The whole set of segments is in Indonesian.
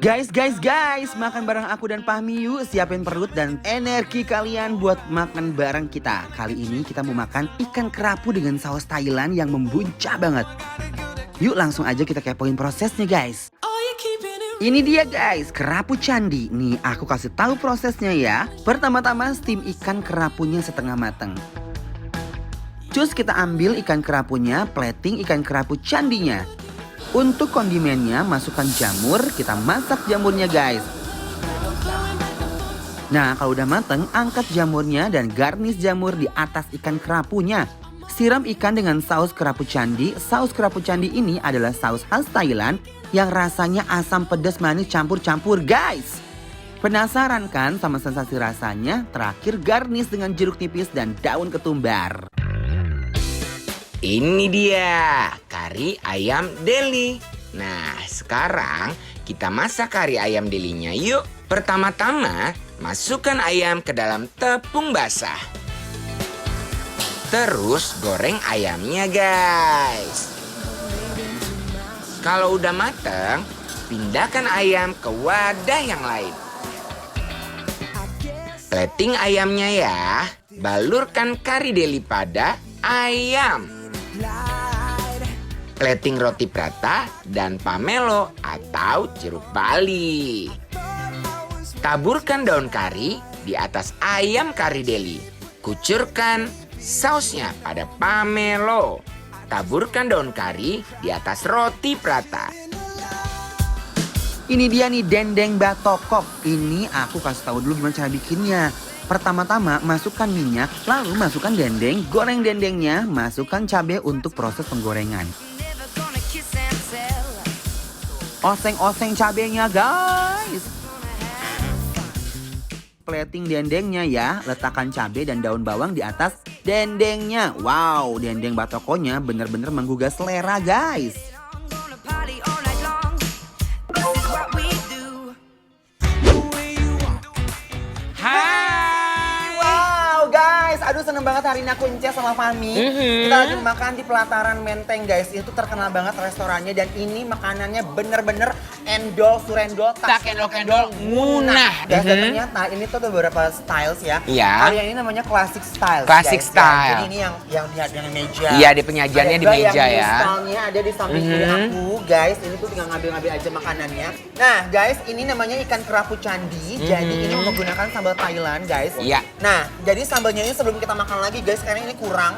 Guys, makan bareng aku dan Fahmi yuk. Siapin perut dan energi kalian buat makan bareng kita. Kali ini kita mau makan ikan kerapu dengan saus Thailand yang membuncah banget. Yuk langsung aja kita kepoin prosesnya guys. Ini dia guys, kerapu candi. Nih aku kasih tahu prosesnya ya. Pertama-tama steam ikan kerapunya setengah matang. Terus kita ambil ikan kerapunya, plating ikan kerapu candinya. Untuk kondimennya masukkan jamur, kita masak jamurnya guys. Nah kalau udah mateng, angkat jamurnya dan garnish jamur di atas ikan kerapunya. Siram ikan dengan saus kerapu candi. Saus kerapu candi ini adalah saus khas Thailand yang rasanya asam pedas manis campur-campur guys. Penasaran kan sama sensasi rasanya? Terakhir garnish dengan jeruk nipis dan daun ketumbar. Ini dia, kari ayam deli. Nah, sekarang kita masak kari ayam delinya yuk. Pertama-tama, masukkan ayam ke dalam tepung basah. Terus goreng ayamnya guys. Kalau udah mateng, pindahkan ayam ke wadah yang lain. Plating ayamnya ya. Balurkan kari deli pada ayam. Plating roti prata dan pamelo atau jeruk bali. Taburkan daun kari di atas ayam kari deli. Kucurkan sausnya pada pamelo. Taburkan daun kari di atas roti prata. Ini dia nih dendeng batokok. Ini aku kasih tahu dulu gimana cara bikinnya. Pertama-tama masukkan minyak, lalu masukkan dendeng, goreng dendengnya, masukkan cabai untuk proses penggorengan. Oseng-oseng cabenya guys. Plating dendengnya ya, letakkan cabai dan daun bawang di atas dendengnya. Wow, dendeng batokonya bener-bener menggugah selera guys. Aduh seneng banget hari ini aku Inces sama Fahmi. Kita lagi makan di pelataran Menteng guys. Itu terkenal banget restorannya dan ini makanannya bener-bener endol surendol tak endol munah. Dan ternyata ini tuh beberapa styles ya. Iya. Kali ini namanya classic style. Classic style. Jadi ini yang di meja. Iya, di penyajiannya di meja yang ya. stylenya ada di samping kiri aku guys. Ini tuh tinggal ngambil-ngambil aja makanannya. Nah guys, ini namanya ikan kerapu candi. Jadi ini menggunakan sambal Thailand guys. Iya. Nah, jadi sambalnya ini sebelum kita makan lagi guys, karena ini kurang.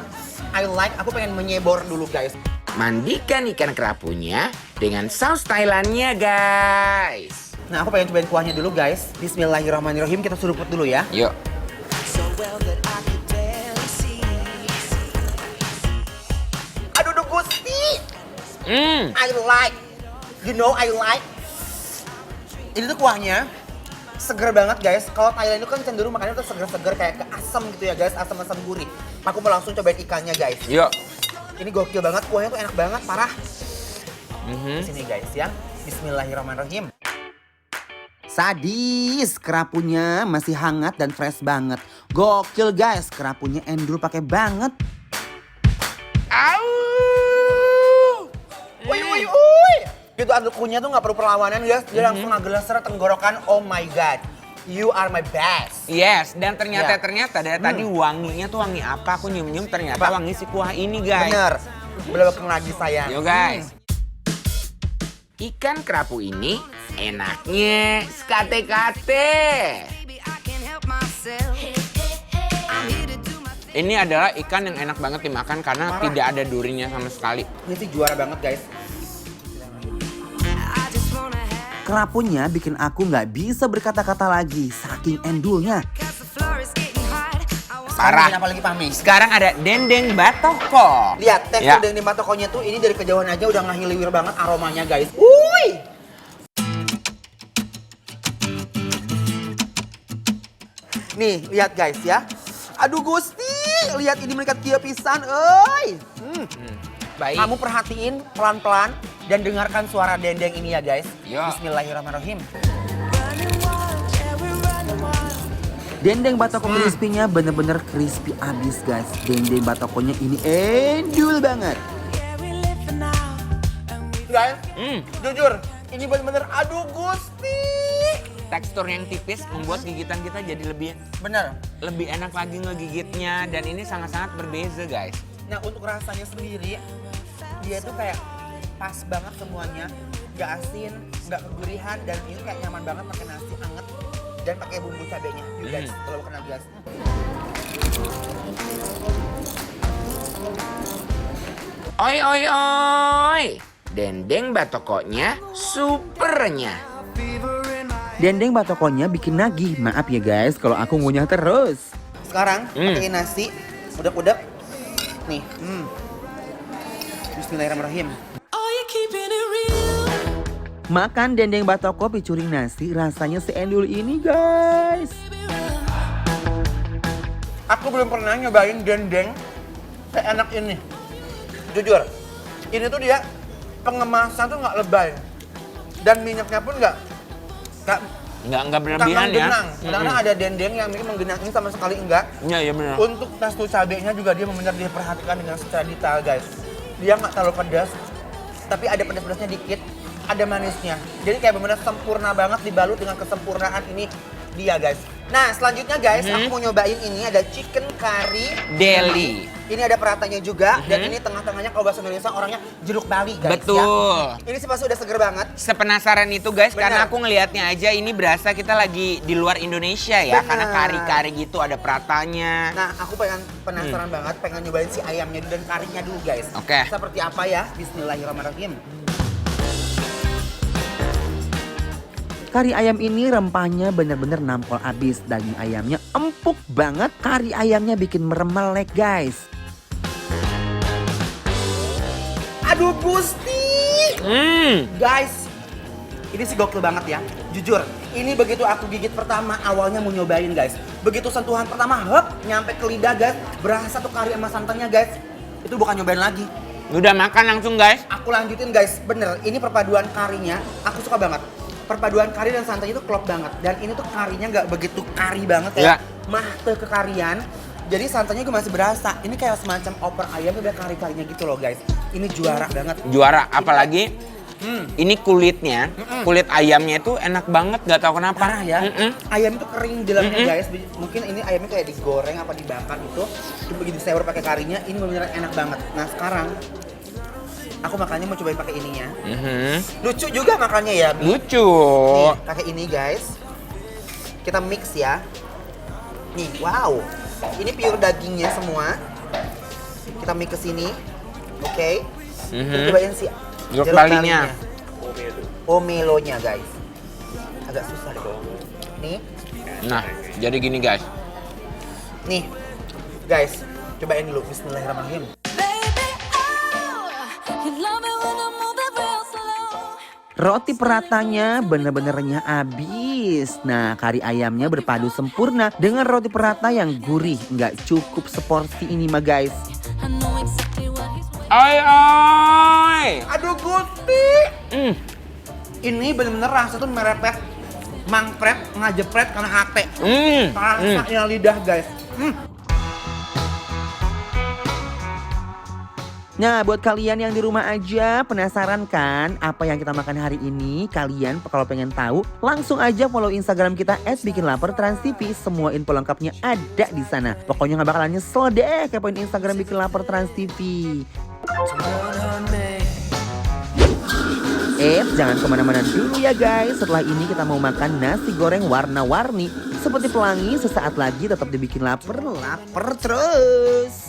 Aku pengen menyebor dulu guys. Mandikan ikan kerapunya dengan saus Thailandnya guys. Nah, aku pengen cobain kuahnya dulu guys. Bismillahirrahmanirrahim, kita seruput dulu ya. Yuk. Aduh, Gusti. I like. Ini tuh kuahnya seger banget guys. Kalau Thailand itu kan cenderung makannya tuh seger-seger kayak ke asam gitu ya guys, asam-asam gurih. Aku mau langsung cobain ikannya guys. Yuk. Ini gokil banget, kuahnya tuh enak banget, parah. Sini guys ya. Bismillahirrahmanirrahim. Sadis, kerapunya masih hangat dan fresh banget. Gokil guys, kerapunya endul pakai banget. Au. Woi. Gitu aduknya tuh nggak perlu perlawanan guys, dia langsung ngegeleser tenggorokan. Oh my god, you are my best. Yes, dan ternyata Ya. dari tadi wanginya tuh wangi apa? Aku nyium-nyium ternyata wangi si kuah ini guys. Bener, belakang lagi sayang. Yo guys. Ikan kerapu ini enaknya sekate-kate. Ini adalah ikan yang enak banget dimakan karena Parah. tidak ada durinya sama sekali. Ini sih juara banget guys. Kerapunya bikin aku nggak bisa berkata-kata lagi, saking endulnya. Parah. Apa lagi Fahmi? Sekarang ada dendeng batoko. Lihat tekstur dendeng batokonya tuh, ini dari kejauhan aja udah ngehiliwir banget aromanya guys. Wuih! Nih, lihat guys ya. Aduh Gusti, lihat ini meningkat kia pisan, euy. Baik. Kamu perhatiin pelan-pelan dan dengarkan suara dendeng ini ya guys. Yo. Bismillahirrahmanirrahim. Dendeng batoko crispy-nya bener-bener crispy abis guys. Dendeng batokonya ini endul banget. Guys, jujur Ini bener-bener aduh Gusti. Tekstur yang tipis membuat gigitan kita jadi lebih enak lagi ngegigitnya, dan ini sangat-sangat berbeza guys. Nah untuk rasanya sendiri, dia tuh kayak pas banget semuanya, nggak asin, nggak kegurihan, dan ini kayak nyaman banget pakai nasi anget dan pakai bumbu cabenya. You guys, kalau kena bias. Oi oi oi, dendeng batokoknya supernya. Dendeng batokonya bikin nagih. Maaf ya guys kalau aku ngunyah terus. Sekarang pakai nasi udap-udap. Nih. Bismillahirrahmanirrahim. Makan dendeng batoko picuring nasi rasanya seendul ini guys. Aku belum pernah nyobain dendeng seenak ini. Jujur. Ini tuh dia pengemasan tuh nggak lebay. Dan minyaknya pun nggak berlebihan ya. Kadang-kadang ada dendeng yang menggenang, ini sama sekali enggak. Iya benar. Untuk tekstur cabenya juga dia benar diperhatikan dengan secara detail guys. Dia nggak terlalu pedas, tapi ada pedas-pedasnya dikit, ada manisnya. Jadi kayak benar sempurna banget, dibalut dengan kesempurnaan ini dia guys. Nah selanjutnya guys, aku mau nyobain ini ada chicken curry deli. Ini ada peratanya juga, dan ini tengah-tengahnya kalau bahasa Indonesia orangnya jeruk bali guys. Betul. Ya. Ini sih pasti udah seger banget. Sepenasaran itu guys, Bener. karena aku ngelihatnya aja ini berasa kita lagi di luar Indonesia ya. Bener. Karena kari-kari gitu ada peratanya. Nah, aku penasaran banget, pengen nyobain si ayamnya dan karinya dulu guys. Oke. Seperti apa ya? Bismillahirrahmanirrahim. Kari ayam ini rempahnya bener-bener nampol abis. Daging ayamnya empuk banget. Kari ayamnya bikin meremelek guys. Aduh Gusti. Guys, ini sih gokil banget ya. Jujur, ini begitu aku gigit pertama, awalnya mau nyobain guys. Begitu sentuhan pertama, nyampe ke lidah guys. Berasa tuh kari sama santannya guys. Itu bukan nyobain lagi. Udah makan langsung guys. Aku lanjutin guys, bener. Ini perpaduan karinya, aku suka banget. Perpaduan kari dan santannya itu klop banget. Dan ini tuh karinya nggak begitu kari banget ya. Mah kekarian. Jadi santannya juga masih berasa. Ini kayak semacam opor ayam udah kari-karinya gitu loh guys. Ini juara banget. Juara, apalagi ini kulitnya, kulit ayamnya itu enak banget, nggak tahu kenapa. Parah ya. Ayam itu kering di dalamnya guys. Mungkin ini ayamnya kayak digoreng apa dibakar gitu. Begitu sayur pakai karinya, ini benar-benar enak banget. Nah sekarang aku makannya mau cobain pakai ininya. Lucu juga makannya ya. Lucu. Nih, pakai ini guys. Kita mix ya. Nih, wow. Ini pure dagingnya semua. Kita mix ke sini. Oke. Kita cobain si jeruk balinya. Omelonya guys. Agak susah deh. Nih. Nah, jadi gini guys. Nih. Guys, cobain dulu. Bismillahirrahmanirrahim. Roti peratanya bener-bener renyah abis. Nah, kari ayamnya berpadu sempurna dengan roti perata yang gurih. Nggak cukup seporsi ini mah guys. Oi. Aduh Gusti. Ini bener-bener rasa tuh merepet, mangpret, ngajepret karena hati. Rasanya lidah guys. Nah, buat kalian yang di rumah aja penasaran kan apa yang kita makan hari ini? Kalian kalau pengen tahu, langsung aja follow Instagram kita @bikinlapertransTV. Semua info lengkapnya ada di sana. Pokoknya nggak bakalan nyesel deh kepoin Instagram Bikin Lapar Trans TV. Jangan kemana-mana dulu ya guys. Setelah ini kita mau makan nasi goreng warna-warni seperti pelangi. Sesaat lagi tetap dibikin lapar terus.